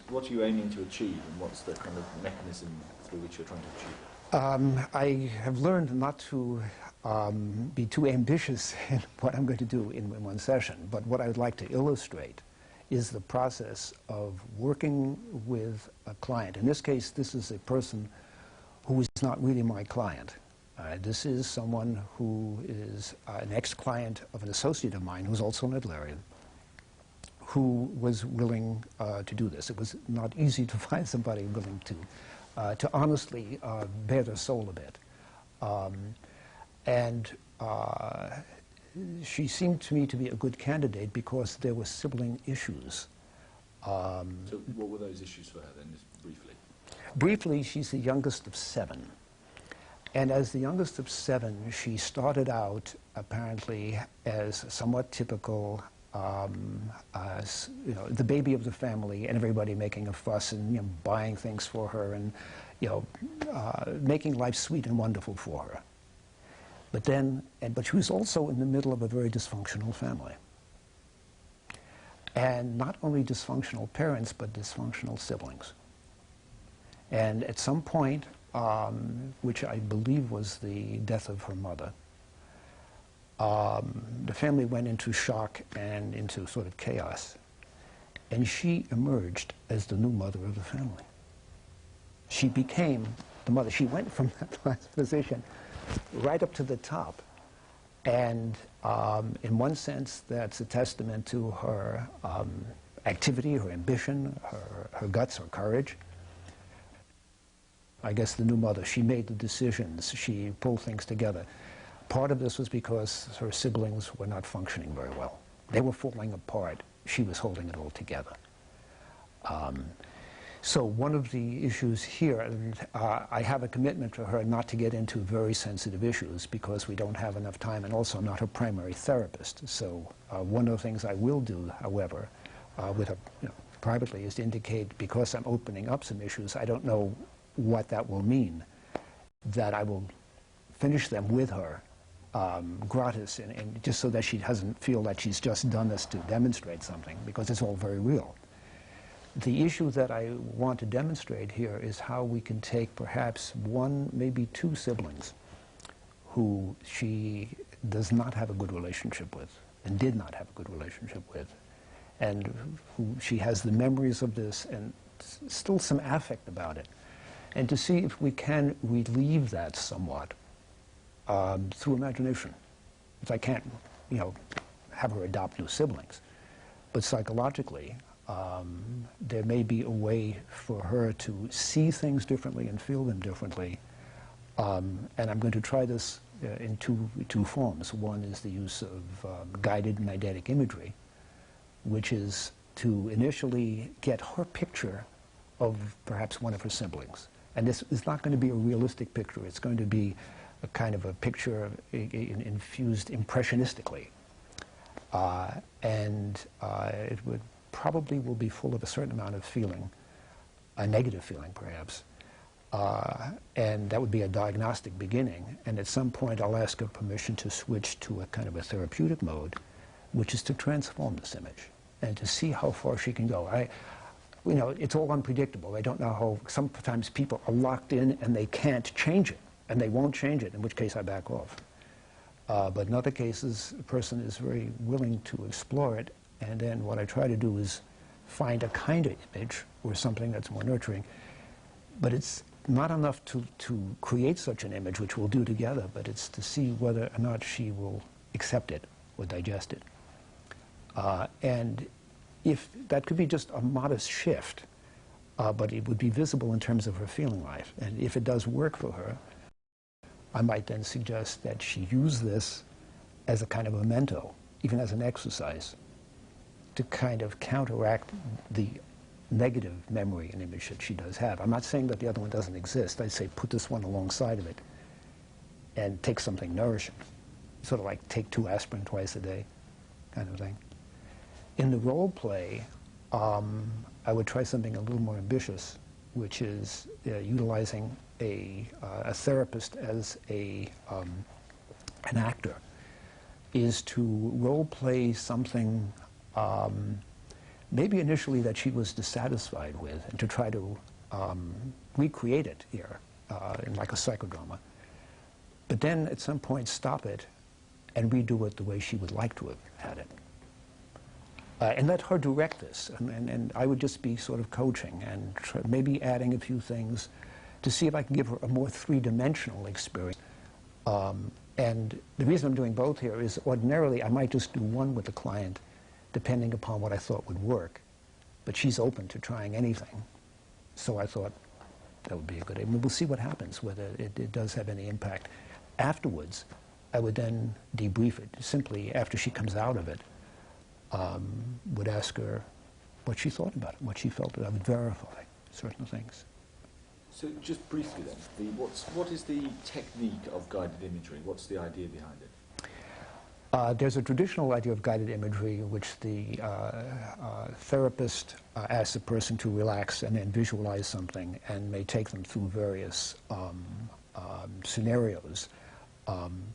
what are you aiming to achieve, and what's the kind of mechanism through which you're trying to achieve it? I have learned not to be too ambitious in what I'm going to do in one session, but what I would like to illustrate is the process of working with a client. In this case, this is a person who is not really my client. This is someone who is an ex-client of an associate of mine who's also an Adlerian, who was willing to do this. It was not easy to find somebody willing to honestly bare their soul a bit. She seemed to me to be a good candidate because there were sibling issues. So what were those issues for her then, just briefly? Briefly, she's the youngest of 7. And as the youngest of 7, she started out apparently as somewhat typical, the baby of the family, and everybody making a fuss and buying things for her, and making life sweet and wonderful for her. But she was also in the middle of a very dysfunctional family. And not only dysfunctional parents, but dysfunctional siblings. And at some point, which I believe was the death of her mother, the family went into shock and into sort of chaos. And she emerged as the new mother of the family. She became the mother. She went from that last position right up to the top. And in one sense, that's a testament to her activity, her ambition, her guts, her courage. I guess the new mother, she made the decisions, she pulled things together. Part of this was because her siblings were not functioning very well. They were falling apart. She was holding it all together. So one of the issues here, and I have a commitment to her not to get into very sensitive issues because we don't have enough time, and also not her primary therapist. So one of the things I will do, however, with her privately, is to indicate, because I'm opening up some issues, I don't know what that will mean, that I will finish them with her gratis, and just so that she doesn't feel that she's just done this to demonstrate something, because it's all very real. The issue that I want to demonstrate here is how we can take perhaps 1, maybe 2 siblings who she does not have a good relationship with, and did not have a good relationship with, and who she has the memories of this and still some affect about it, and to see if we can relieve that somewhat through imagination. If I can't, have her adopt new siblings, but psychologically, there may be a way for her to see things differently and feel them differently. And I'm going to try this in two forms. One is the use of guided and eidetic imagery, which is to initially get her picture of perhaps one of her siblings. And this is not going to be a realistic picture. It's going to be a kind of a picture infused impressionistically. It would probably will be full of a certain amount of feeling, a negative feeling perhaps, and that would be a diagnostic beginning. And at some point I'll ask her permission to switch to a kind of a therapeutic mode, which is to transform this image and to see how far she can go. It's all unpredictable. I don't know how, sometimes people are locked in and they can't change it, and they won't change it, in which case I back off. But in other cases, a person is very willing to explore it. And then what I try to do is find a kind of image or something that's more nurturing. But it's not enough to create such an image, which we'll do together, but it's to see whether or not she will accept it or digest it. And if that could be just a modest shift, but it would be visible in terms of her feeling life. And if it does work for her, I might then suggest that she use this as a kind of memento, even as an exercise, to kind of counteract the negative memory and image that she does have. I'm not saying that the other one doesn't exist. I'd say put this one alongside of it and take something nourishing. Sort of like take 2 aspirin twice a day kind of thing. In the role play, I would try something a little more ambitious, which is utilizing a therapist as an actor, is to role play something maybe initially that she was dissatisfied with, and to try to recreate it here in like a psychodrama. But then at some point stop it and redo it the way she would like to have had it. And let her direct this, and I would just be sort of coaching and maybe adding a few things to see if I can give her a more three-dimensional experience. And the reason I'm doing both here is ordinarily I might just do one with the client depending upon what I thought would work, but she's open to trying anything. So I thought that would be a good idea. We'll see what happens, whether it does have any impact. Afterwards, I would then debrief it, simply after she comes out of it. Would ask her what she thought about it, what she felt. I would verify certain things. So just briefly then, what is the technique of guided imagery? What's the idea behind it? There's a traditional idea of guided imagery in which the therapist asks a person to relax and then visualize something and may take them through various scenarios,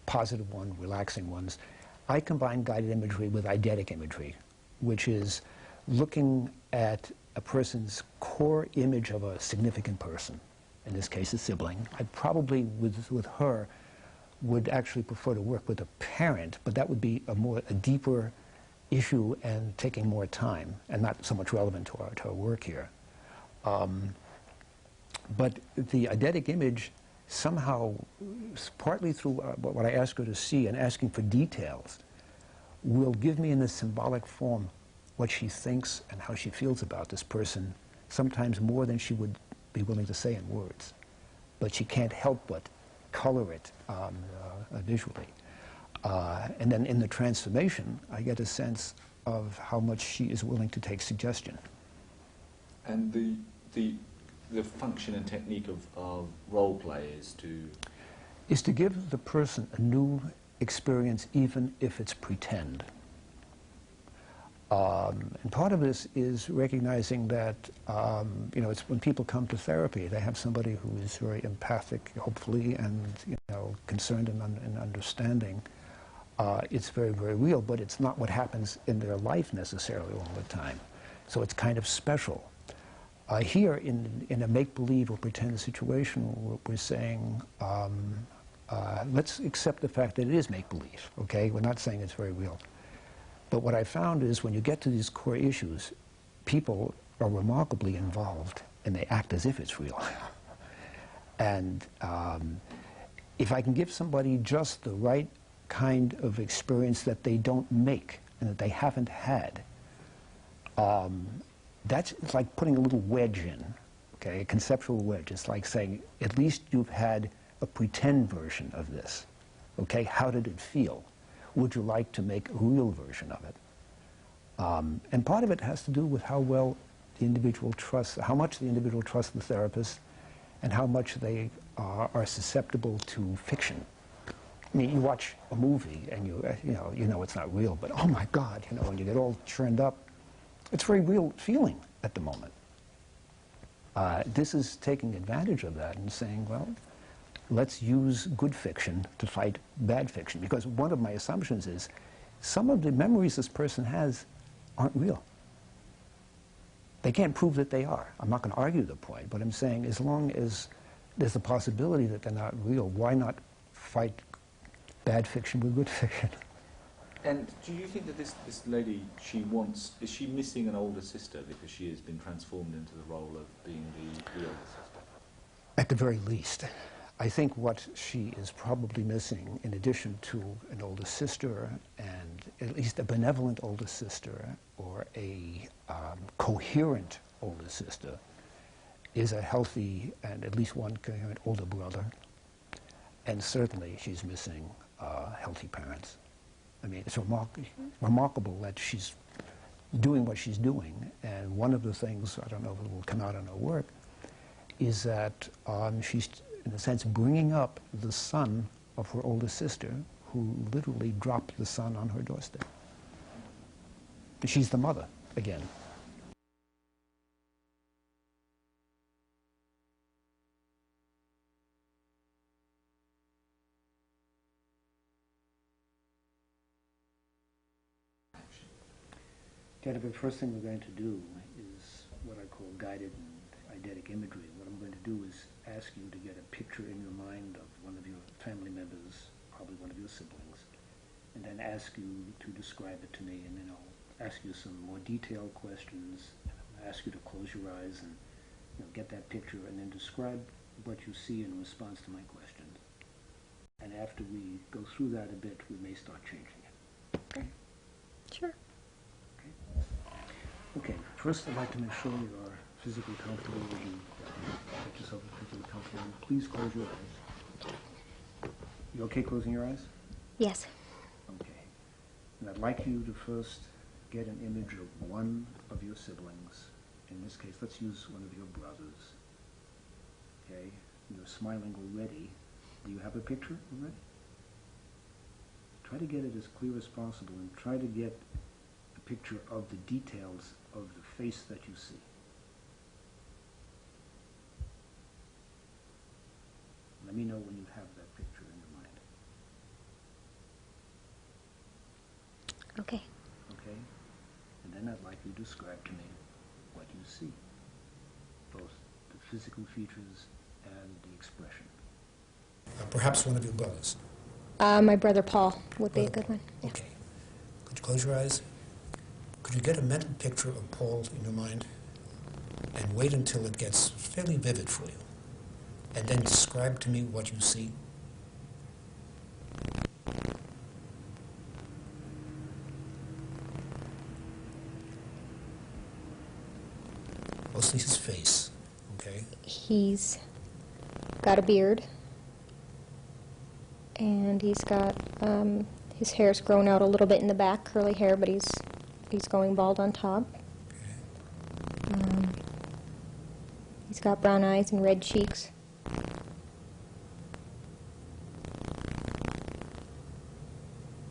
positive ones, relaxing ones. I combine guided imagery with eidetic imagery, which is looking at a person's core image of a significant person, in this case a sibling. I probably, with her, would actually prefer to work with a parent, but that would be a deeper issue and taking more time, and not so much relevant to our work here. But the eidetic image somehow, partly through what I ask her to see and asking for details, will give me in a symbolic form what she thinks and how she feels about this person, sometimes more than she would be willing to say in words. But she can't help but color it visually. And then in the transformation, I get a sense of how much she is willing to take suggestion. And the function and technique of role play is to give the person a new experience, even if it's pretend. And part of this is recognizing that, it's when people come to therapy, they have somebody who is very empathic, hopefully, and, concerned and understanding. It's very, very real, but it's not what happens in their life necessarily all the time. So it's kind of special. Here, in a make-believe or pretend situation, we're saying, let's accept the fact that it is make-believe, okay? We're not saying it's very real. But what I found is when you get to these core issues, people are remarkably involved, and they act as if it's real. And if I can give somebody just the right kind of experience that they don't make and that they haven't had, that's like putting a little wedge in, okay, a conceptual wedge. It's like saying, at least you've had a pretend version of this, okay? How did it feel? Would you like to make a real version of it? And part of it has to do with how well the individual trusts, how much the individual trusts the therapist, and how much they are susceptible to fiction. I mean, you watch a movie and you know it's not real, but oh my God, when you get all churned up, it's a very real feeling at the moment. This is taking advantage of that and saying, well, let's use good fiction to fight bad fiction. Because one of my assumptions is some of the memories this person has aren't real. They can't prove that they are. I'm not going to argue the point, but I'm saying as long as there's the possibility that they're not real, why not fight bad fiction with good fiction? And do you think that this lady, is she missing an older sister because she has been transformed into the role of being the older sister? At the very least. I think what she is probably missing, in addition to an older sister, and at least a benevolent older sister, or a coherent older sister, is a healthy and at least one coherent older brother. And certainly she's missing healthy parents. I mean, it's remarkable that she's doing what she's doing. And one of the things, I don't know if it will come out in her work, is that she's, in a sense, bringing up the son of her older sister, who literally dropped the son on her doorstep. She's the mother, again. Jennifer, the first thing we're going to do is what I call guided and eidetic imagery. What I'm going to do is ask you to get a picture in your mind of one of your family members, probably one of your siblings, and then ask you to describe it to me, and then I'll ask you some more detailed questions. I'll ask you to close your eyes and get that picture, and then describe what you see in response to my questions. And after we go through that a bit, we may start changing it. Okay? Sure. Okay, first I'd like to make sure you are physically comfortable. Would you get yourself physically comfortable? Please close your eyes. You okay closing your eyes? Yes. Okay. And I'd like you to first get an image of one of your siblings. In this case, let's use one of your brothers. Okay? You're smiling already. Do you have a picture already? Try to get it as clear as possible and try to get a picture of the details of the face that you see. Let me know when you have that picture in your mind. Okay. Okay? And then I'd like you to describe to me what you see, both the physical features and the expression. Perhaps one of your brothers. My brother Paul would be a good one. Yeah. Okay. Could you close your eyes? Could you get a mental picture of Paul in your mind and wait until it gets fairly vivid for you? And then describe to me what you see. Mostly his face, okay? He's got a beard, and he's got his hair's grown out a little bit in the back, curly hair, but he's going bald on top. Okay. He's got brown eyes and red cheeks.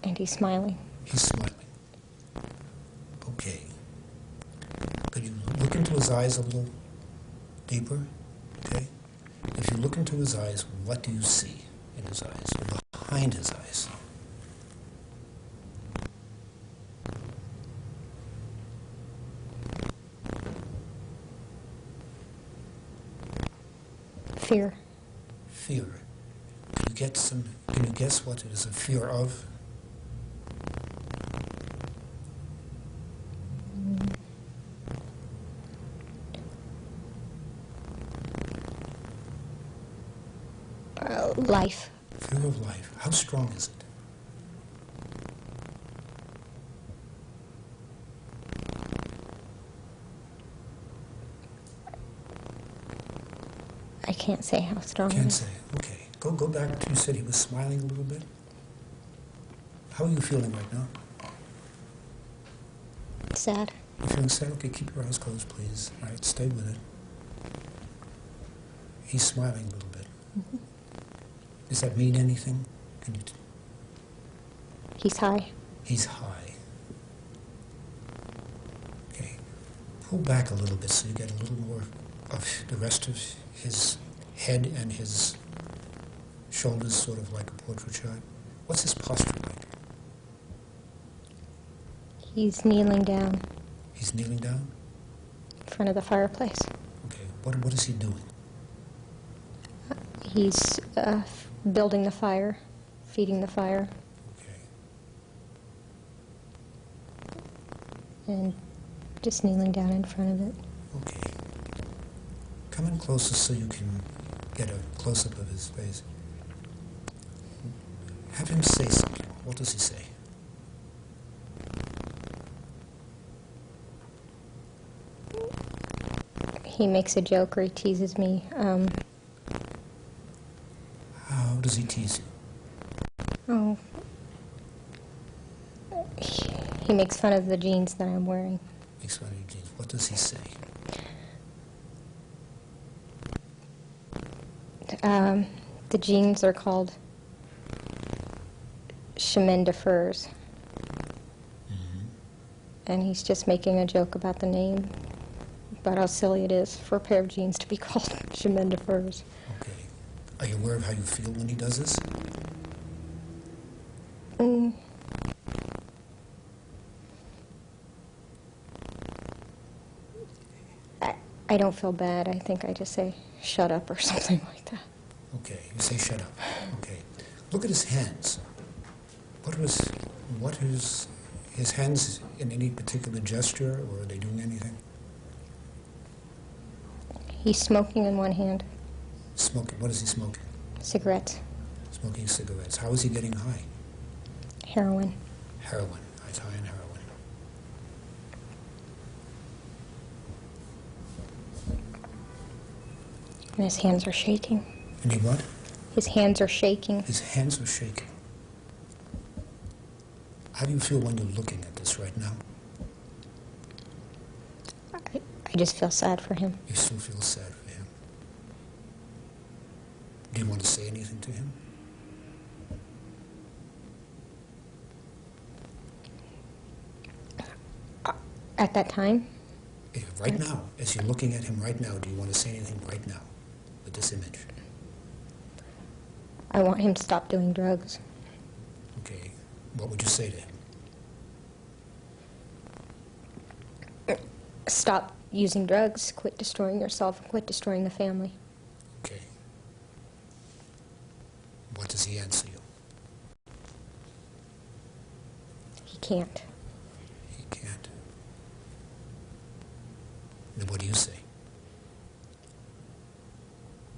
And he's smiling. He's smiling. Okay. Could you look into his eyes a little deeper? Okay. If you look into his eyes, what do you see in his eyes, or behind his eyes? Fear. Fear. Can you guess what it is a fear of? Life. Fear of life. How strong is it? I can't say how strong it Can't is. say. Okay. Go back to, you said he was smiling a little bit. How are you feeling right now? Sad. You feeling sad? Okay, keep your eyes closed, please. All right, stay with it. He's smiling a little bit. Mm-hmm. Does that mean anything? Can you? He's high. He's high. Okay. Pull back a little bit so you get a little more of the rest of his head and his shoulders, sort of like a portrait shot. What's his posture like? He's kneeling down He's kneeling down? in front of the fireplace. Okay. What is he doing? He's building the fire, feeding the fire, Okay. and just kneeling down in front of it. Okay. Come in closer so you can get a close-up of his face. Have him say something. What does he say? He makes a joke or he teases me. How does he tease you? He makes fun of the jeans that I'm wearing. Makes fun of your jeans. What does he say? The jeans are called chemin de fers. Mm-hmm. And he's just making a joke about the name, about how silly it is for a pair of jeans to be called chemin de fers. Okay. Are you aware of how you feel when he does this? I don't feel bad. I think I just say, shut up or something like that. Okay, you say shut up. Okay. Look at his hands. What is his hands in any particular gesture, or are they doing anything? He's smoking in one hand. Smoking. What is he smoking? Cigarettes. Smoking cigarettes. How is he getting high? Heroin. Heroin. He's high on heroin. And his hands are shaking. And he what? His hands are shaking. His hands are shaking. How do you feel when you're looking at this right now? I just feel sad for him. You still feel sad for him. Do you want to say anything to him? At that time? Right now, as you're looking at him right now, do you want to say anything right now with this image? I want him to stop doing drugs. Okay. What would you say to him? Stop using drugs, quit destroying yourself, quit destroying the family. Okay. What does he answer you? He can't. He can't. Then what do you say?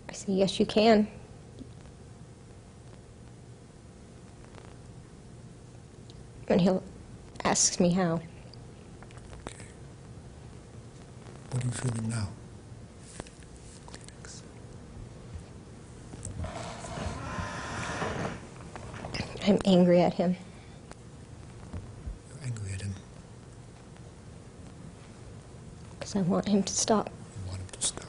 I say, yes, you can. And he'll ask me how. Okay. What are you feeling now? I'm angry at him. You're angry at him. Because I want him to stop. You want him to stop.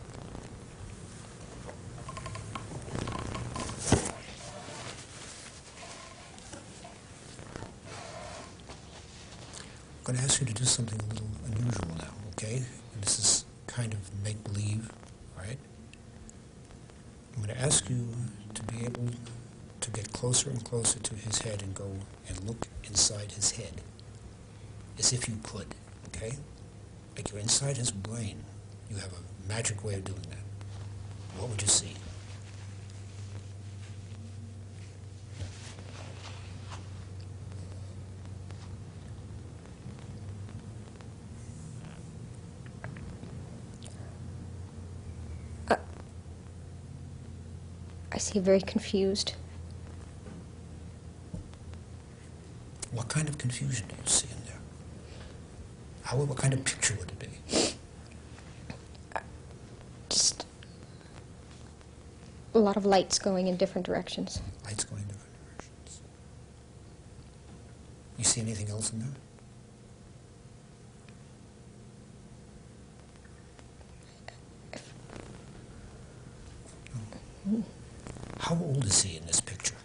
I'm going to ask you to do something a little unusual now, okay? And this is kind of make-believe, all right? I'm going to ask you to be able to get closer and closer to his head and go and look inside his head, as if you could, okay? Like you're inside his brain. You have a magic way of doing that. What would you see? I see very confused. What kind of confusion do you see in there? What kind of picture would it be? Just a lot of lights going in different directions. Lights going in different directions. You see anything else in there? No. How old is he in this picture?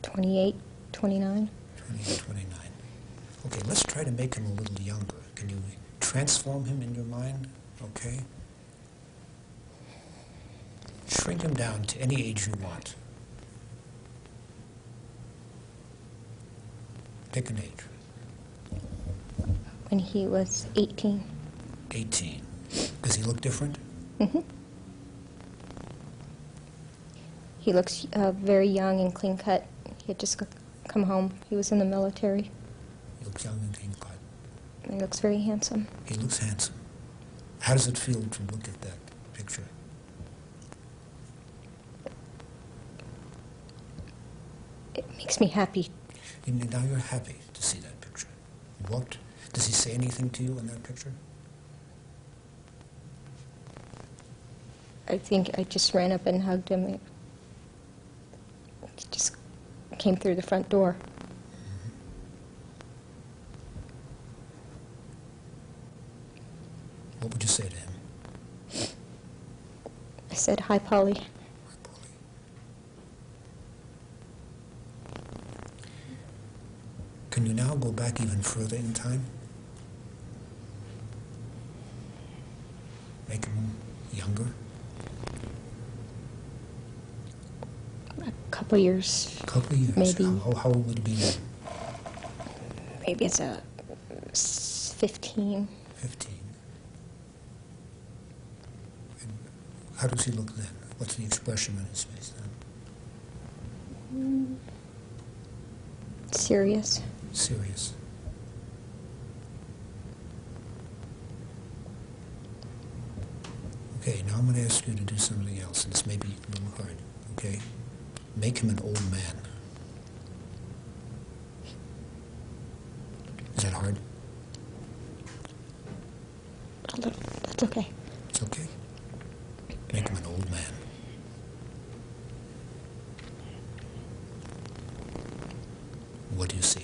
28, 29. 28, 29. Okay, let's try to make him a little younger. Can you transform him in your mind? Okay? Shrink him down to any age you want. Pick an age. When he was 18. 18. Does he look different? Mm-hmm. He looks very young and clean cut. He had just come home. He was in the military. He looks young and clean cut. And he looks very handsome. He looks handsome. How does it feel to look at that picture? It makes me happy. Now you're happy to see that picture. What? Does he say anything to you in that picture? I think I just ran up and hugged him. He just came through the front door. What would you say to him? I said, "Hi, Polly." Hi, Polly. Can you now go back even further in time? Make him younger? A couple years. A couple of years. Maybe. How old would he be now? Maybe it's 15. 15. And how does he look then? What's the expression on his face then? Serious. Serious. Okay, now I'm going to ask you to do something else, and this may be a little hard, okay? Make him an old man. Is that hard? A little. That's okay. It's okay. Make him an old man. What do you see?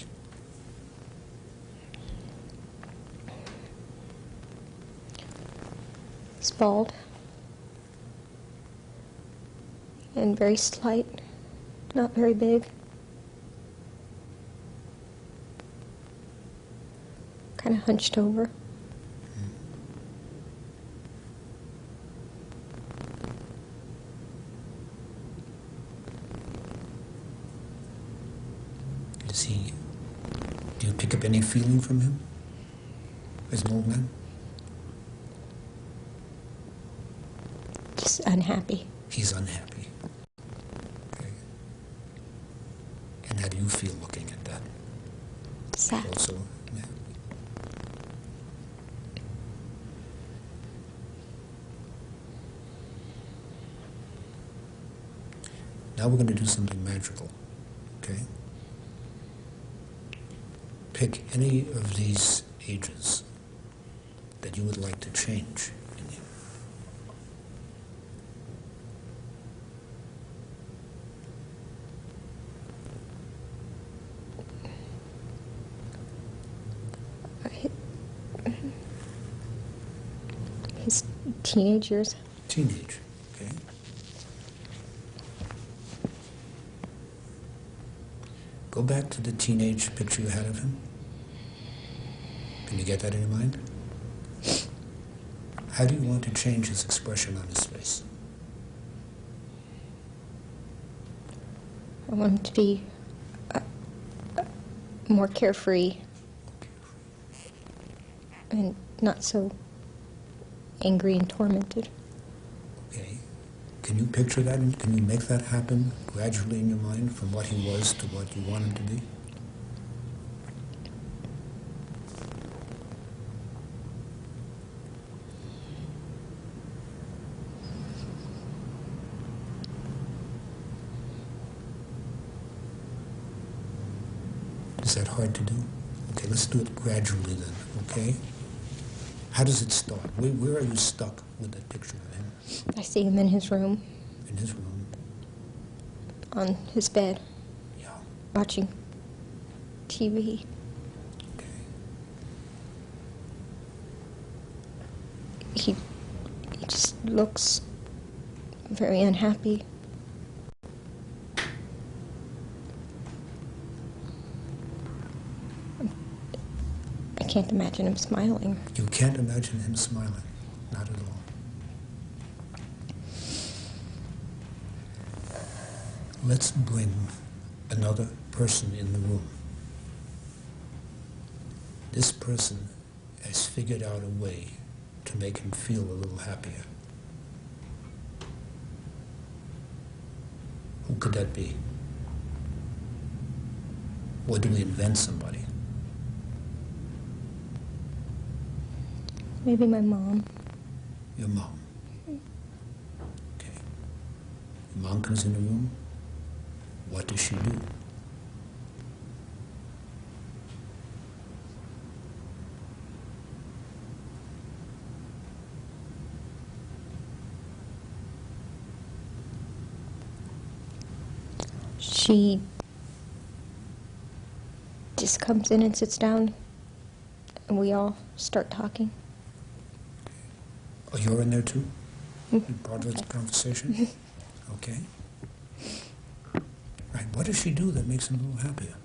He's bald and very slight, not very big. Kind of hunched over. Do you pick up any feeling from him as an old man? Just unhappy. He's unhappy. Okay. And how do you feel looking at that? Sad. Also, yeah. Now we're going to do something magical, okay? Pick any of these ages that you would like to change in him. His teenage years. Teenage, okay? Go back to the teenage picture you had of him. Can you get that in your mind? How do you want to change his expression on his face? I want him to be more carefree and not so angry and tormented. Okay. Can you picture that? And can you make that happen gradually in your mind from what he was to what you want him to be? Is that hard to do? Okay, let's do it gradually then, okay? How does it start? Where are you stuck with that picture of him? I see him in his room, In his room? on his bed, Yeah. watching TV. Okay. He just looks very unhappy. I can't imagine him smiling. You can't imagine him smiling. Not at all. Let's bring another person in the room. This person has figured out a way to make him feel a little happier. Who could that be? Or do we invent somebody? Maybe my mom. Your mom. Okay. Your mom comes in the room. What does she do? She just comes in and sits down, and we all start talking. Oh, you're in there too? You're part of the conversation? Okay. Right. What does she do that makes him a little happier?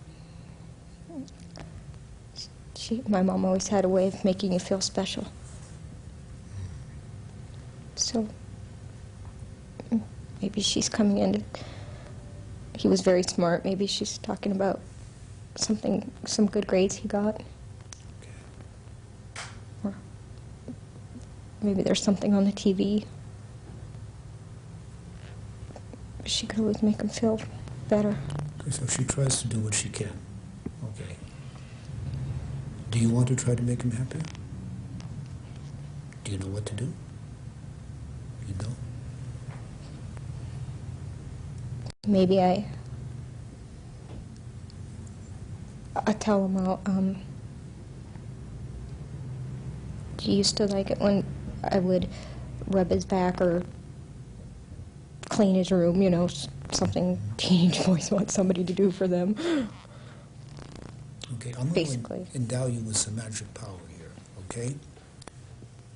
My mom always had a way of making you feel special. So maybe she's coming in. He was very smart. Maybe she's talking about some good grades he got. Okay. maybe there's something on the TV. She could always make him feel better. Okay, so she tries to do what she can. Okay. Do you want to try to make him happier? Do you know what to do? You know? Maybe I tell him he used to like it when I would rub his back or clean his room, you know, something teenage boys want somebody to do for them. Okay, I'm going to endow you with some magic power here, okay?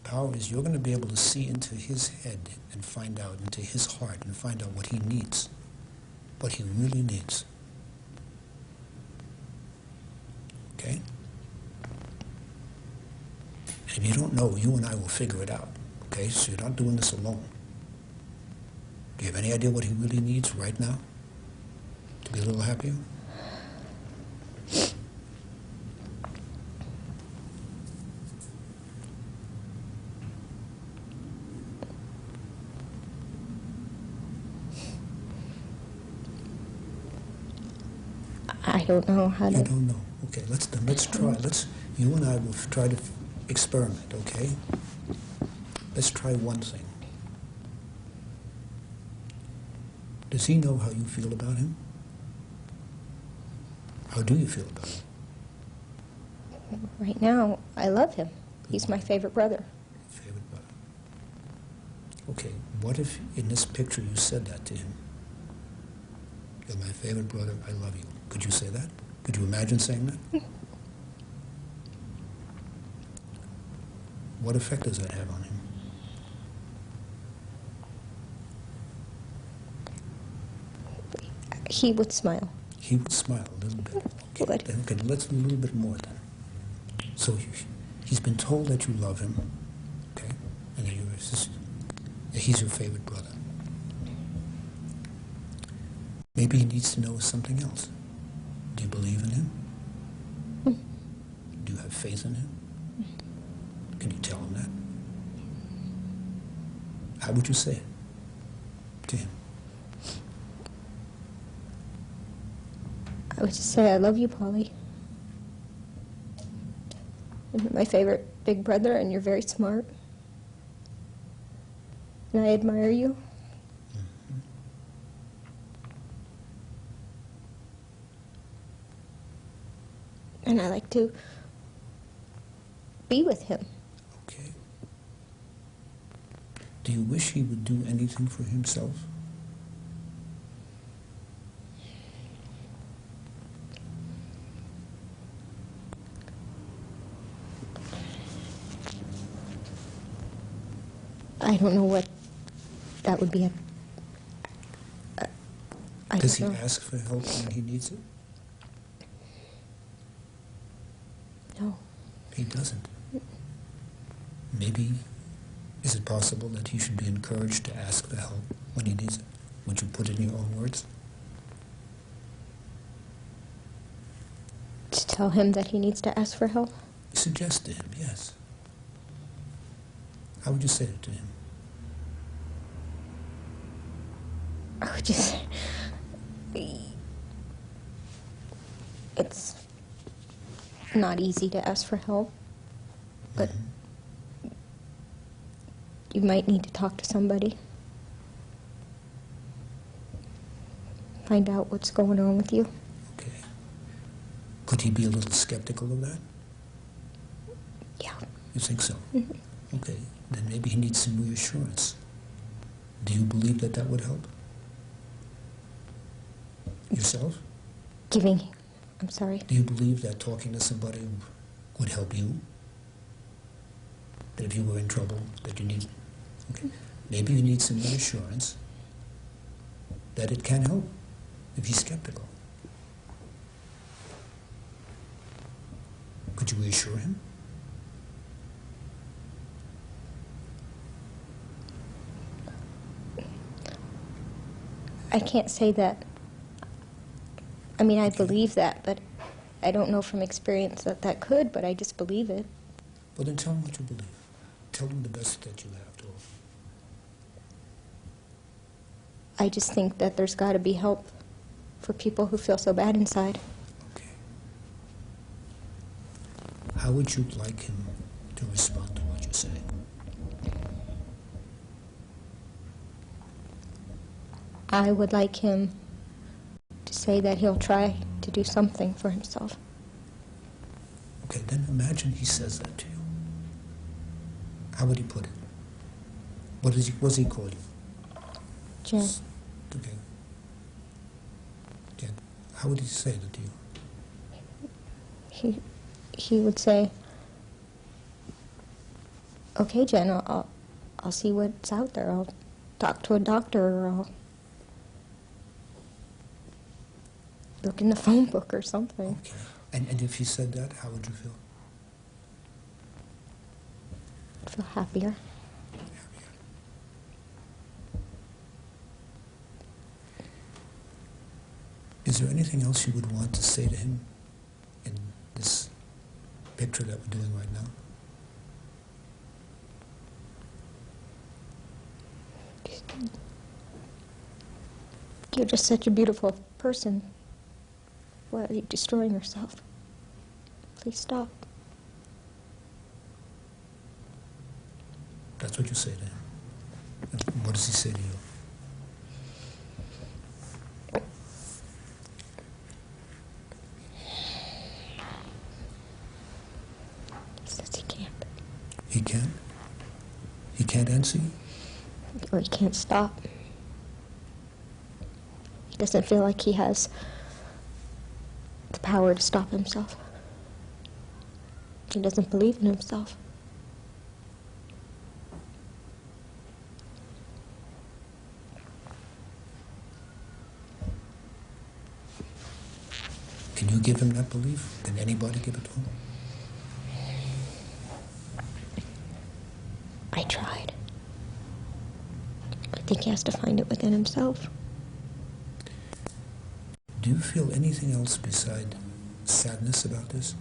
Power is you're going to be able to see into his head and find out, into his heart, and find out what he needs, what he really needs. Okay? And if you don't know, you and I will figure it out, okay? So you're not doing this alone. Do you have any idea what he really needs right now to be a little happier? I don't know how to... You don't know. Okay, let's try. You and I will try to experiment, okay? Let's try one thing. Does he know how you feel about him? How do you feel about him? Right now, I love him. He's my favorite brother. Favorite brother. Okay, what if in this picture you said that to him? You're my favorite brother, I love you. Could you say that? Could you imagine saying that? What effect does that have on him? He would smile. He would smile a little bit. Okay, Would. then, okay, let's do a little bit more then. So he's been told that you love him, okay, and that he's your favorite brother. Maybe he needs to know something else. Do you believe in him? Do you have faith in him? Can you tell him that? How would you say it to him? I would just say, I love you, Polly. You're my favorite big brother, and you're very smart. And I admire you. Mm-hmm. And I like to be with him. Okay. Do you wish he would do anything for himself? I don't know what that would be. Does he ask for help when he needs it? No. He doesn't. Maybe, is it possible that he should be encouraged to ask for help when he needs it? Would you put it in your own words? To tell him that he needs to ask for help? Suggest to him, yes. How would you say it to him? I would just say, it's not easy to ask for help, but you might need to talk to somebody. Find out what's going on with you. Okay. Could he be a little skeptical of that? Yeah. You think so? Mm-hmm. Okay. Then maybe he needs some reassurance. Do you believe that that would help? Yourself? I'm sorry. Do you believe that talking to somebody would help you? That if you were in trouble, that you need... Okay. Maybe you need some reassurance that it can help if he's skeptical. Could you reassure him? I can't say that. I mean, I believe that, but I don't know from experience that that could, but I just believe it. Well, then tell him what you believe. Tell them the best that you have to offer. I just think that there's got to be help for people who feel so bad inside. Okay. How would you like him to respond to what you say? I would like him to say that he'll try to do something for himself. Okay, then imagine he says that to you. How would he put it? What does he call you? Jen. Okay. Jen, how would he say that to you? He would say, okay, Jen, I'll see what's out there. I'll talk to a doctor, or I'll look in the phone book or something. Okay. And if he said that, how would you feel? I'd feel happier. Is there anything else you would want to say to him in this picture that we're doing right now? You're just such a beautiful person. Why are you destroying yourself? Please stop. That's what you say to him. And what does he say to you? He says he can't. He can't? He can't answer you? Or he can't stop. He doesn't feel like he has the power to stop himself. He doesn't believe in himself. Can you give him that belief? Can anybody give it to him? I tried. I think he has to find it within himself. Do you feel anything else beside sadness about this?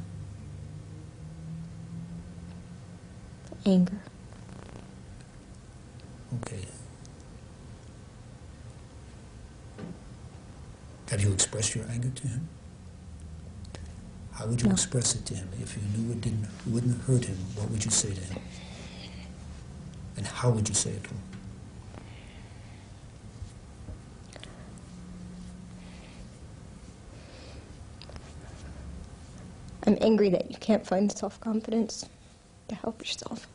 Anger. Okay. Have you expressed your anger to him? How would you No. express it to him? If you knew it wouldn't hurt him, what would you say to him? And how would you say it to him? I'm angry that you can't find the self-confidence to help yourself.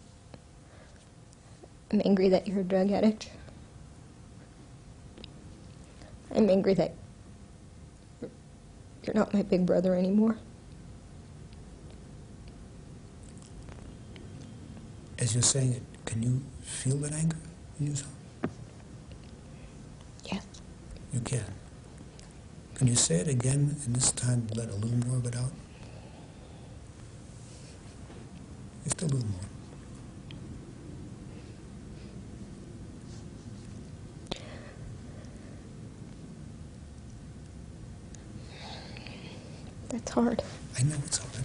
I'm angry that you're a drug addict. I'm angry that you're not my big brother anymore. As you're saying it, can you feel that anger in yourself? Yes. You can. Can you say it again, and this time let a little more of it out? Just a little more. That's hard. I know it's hard.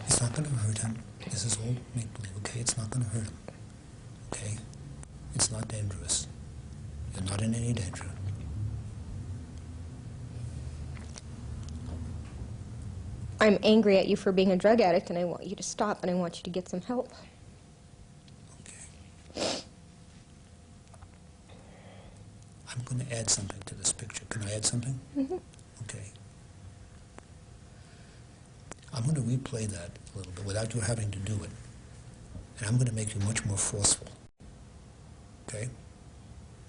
It's not going to hurt him. This is all make-believe, okay? It's not going to hurt him, okay? It's not dangerous. You're not in any danger. I'm angry at you for being a drug addict, and I want you to stop, and I want you to get some help. Okay. I'm going to add something to this picture. Can I add something? Mm-hmm. Okay. I'm going to replay that a little bit without you having to do it. And I'm going to make you much more forceful. Okay?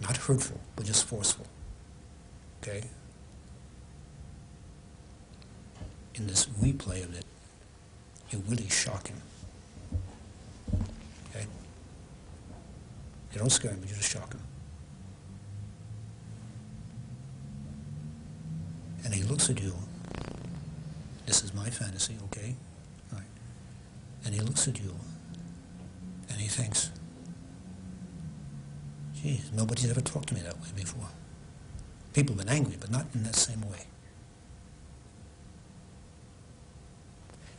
Not hurtful, but just forceful. Okay? In this replay of it, you really shock him. Okay? You don't scare him, but you just shock him. And he looks at you. This is my fantasy, okay? Right. And he looks at you, and he thinks, geez, nobody's ever talked to me that way before. People have been angry, but not in that same way.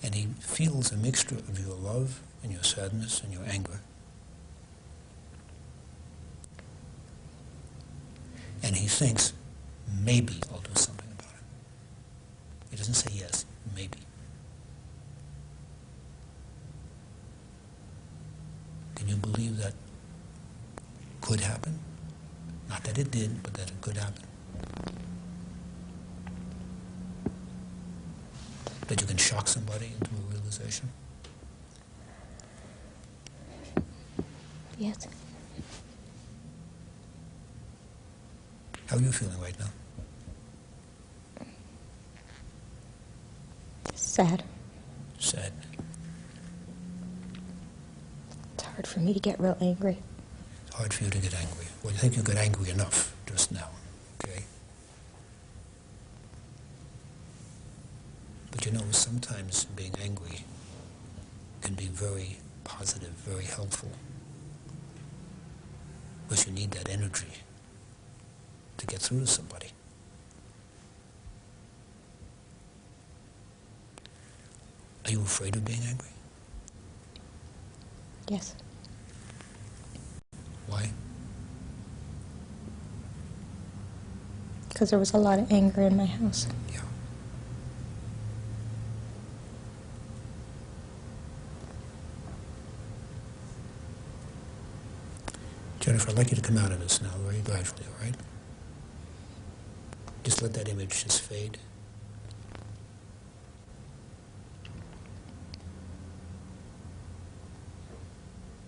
And he feels a mixture of your love and your sadness and your anger. And he thinks, maybe I'll do something about it. He doesn't say yes, maybe. Can you believe that could happen? Not that it did, but that it could happen. That you can shock somebody into a realization? Yes. How are you feeling right now? Sad. Sad. It's hard for me to get real angry. It's hard for you to get angry. Well, you think you got angry enough just now, okay? But you know, sometimes being angry can be very positive, very helpful. Because you need that energy to get through to somebody. Are you afraid of being angry? Yes. Why? Because there was a lot of anger in my house. Yeah. Jennifer, I'd like you to come out of this now very gradually, all right? Just let that image just fade.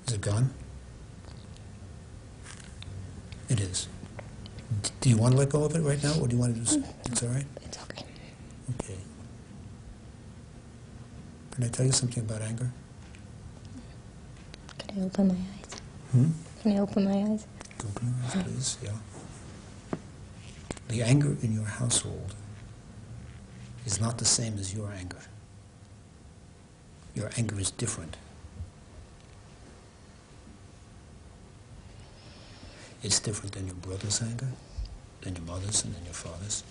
Is it gone? It is. Do you want to let go of it right now, or do you want to just... It's all right? It's okay. Okay. Can I tell you something about anger? Can I open my eyes? Hmm? Can I open my eyes? Open your eyes, please. Yeah. The anger in your household is not the same as your anger. Your anger is different. It's different than your brother's anger, than your mother's, and than your father's.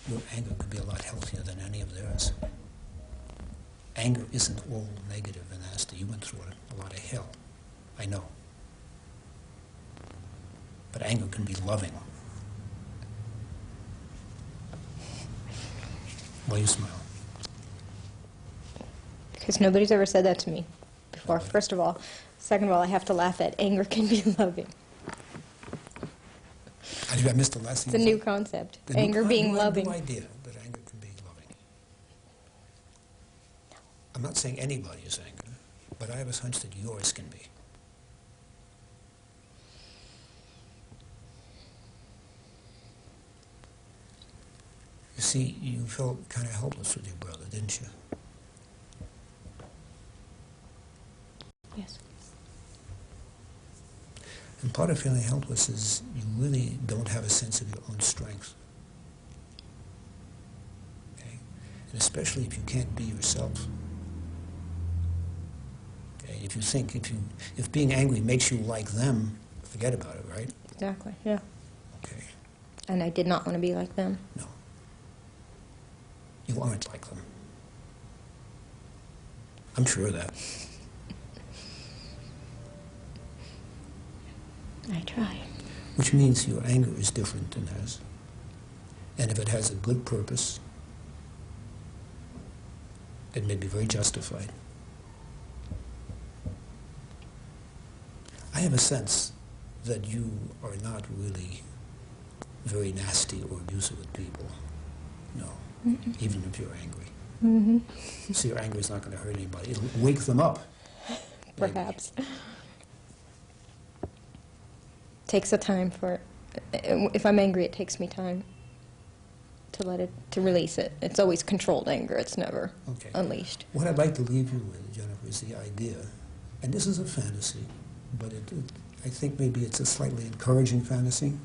Your anger could be a lot healthier than any of theirs. Anger isn't all negative and nasty. You went through a lot of hell. I know. But anger can be loving. Why you smile? Because nobody's ever said that to me before, first of all. Second of all, I have to laugh at anger can be loving. I missed the last thing. It's a new concept. Anger being loving. I have no idea that anger can be loving. I'm not saying anybody is angry, but I have a hunch that yours can be. You see, you felt kind of helpless with your brother, didn't you? Yes. And part of feeling helpless is you really don't have a sense of your own strength. Okay? And especially if you can't be yourself. Okay? If you think, if being angry makes you like them, forget about it, right? Exactly, yeah. Okay. And I did not want to be like them. No. You aren't like them. I'm sure of that. I try. Which means your anger is different than theirs. And if it has a good purpose, it may be very justified. I have a sense that you are not really very nasty or abusive with people. No. Mm-mm. Even if you're angry. Mm-hmm. So your anger is not going to hurt anybody. It'll wake them up. Perhaps. Takes a time for it. If I'm angry, it takes me time to release it. It's always controlled anger. It's never unleashed. What I'd like to leave you with, Jennifer, is the idea, and this is a fantasy, but I think maybe it's a slightly encouraging fantasy,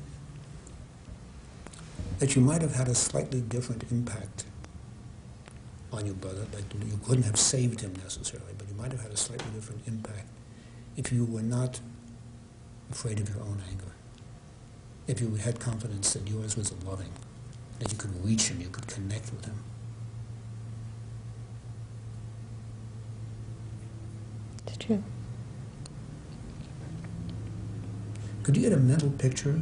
that you might have had a slightly different impact on your brother. Like you couldn't have saved him necessarily, but you might have had a slightly different impact if you were not afraid of your own anger. If you had confidence that yours was a loving that you could reach him, you could connect with him. It's true. Could you get a mental picture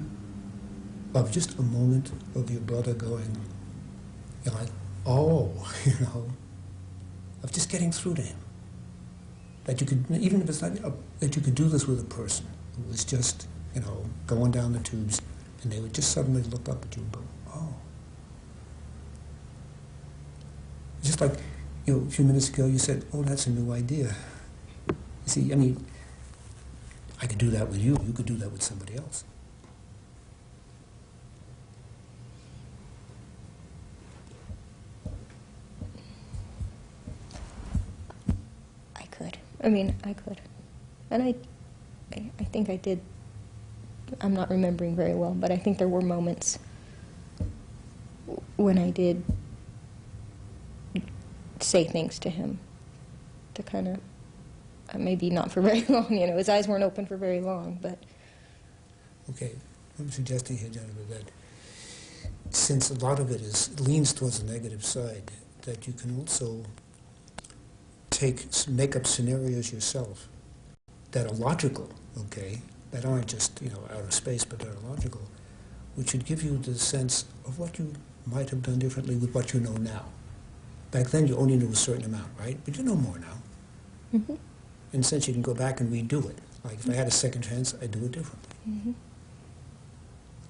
of just a moment of your brother going, you're like, oh, of just getting through to him? That you could, even if it's not, that you could do this with a person who was just, going down the tubes, and they would just suddenly look up at you and go, oh. Just like, a few minutes ago you said, oh, that's a new idea. You see, I could do that with you. You could do that with somebody else. I could. And I think I did. I'm not remembering very well, but I think there were moments when I did say things to him to kind of, maybe not for very long, his eyes weren't open for very long, but... Okay, I'm suggesting here, Jennifer, that since a lot of it leans towards the negative side, that you can also make up scenarios yourself that are logical, okay, that aren't just, out of space, but that are logical, which would give you the sense of what you might have done differently with what you know now. Back then you only knew a certain amount, right? But you know more now. Mm-hmm. In a sense, you can go back and redo it. Like, if I had a second chance, I'd do it differently. Mm-hmm.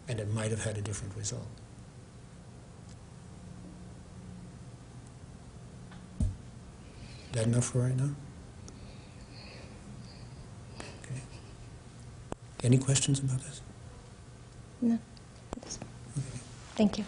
And it might have had a different result. Is that enough for right now? Okay. Any questions about this? No. Okay. Thank you.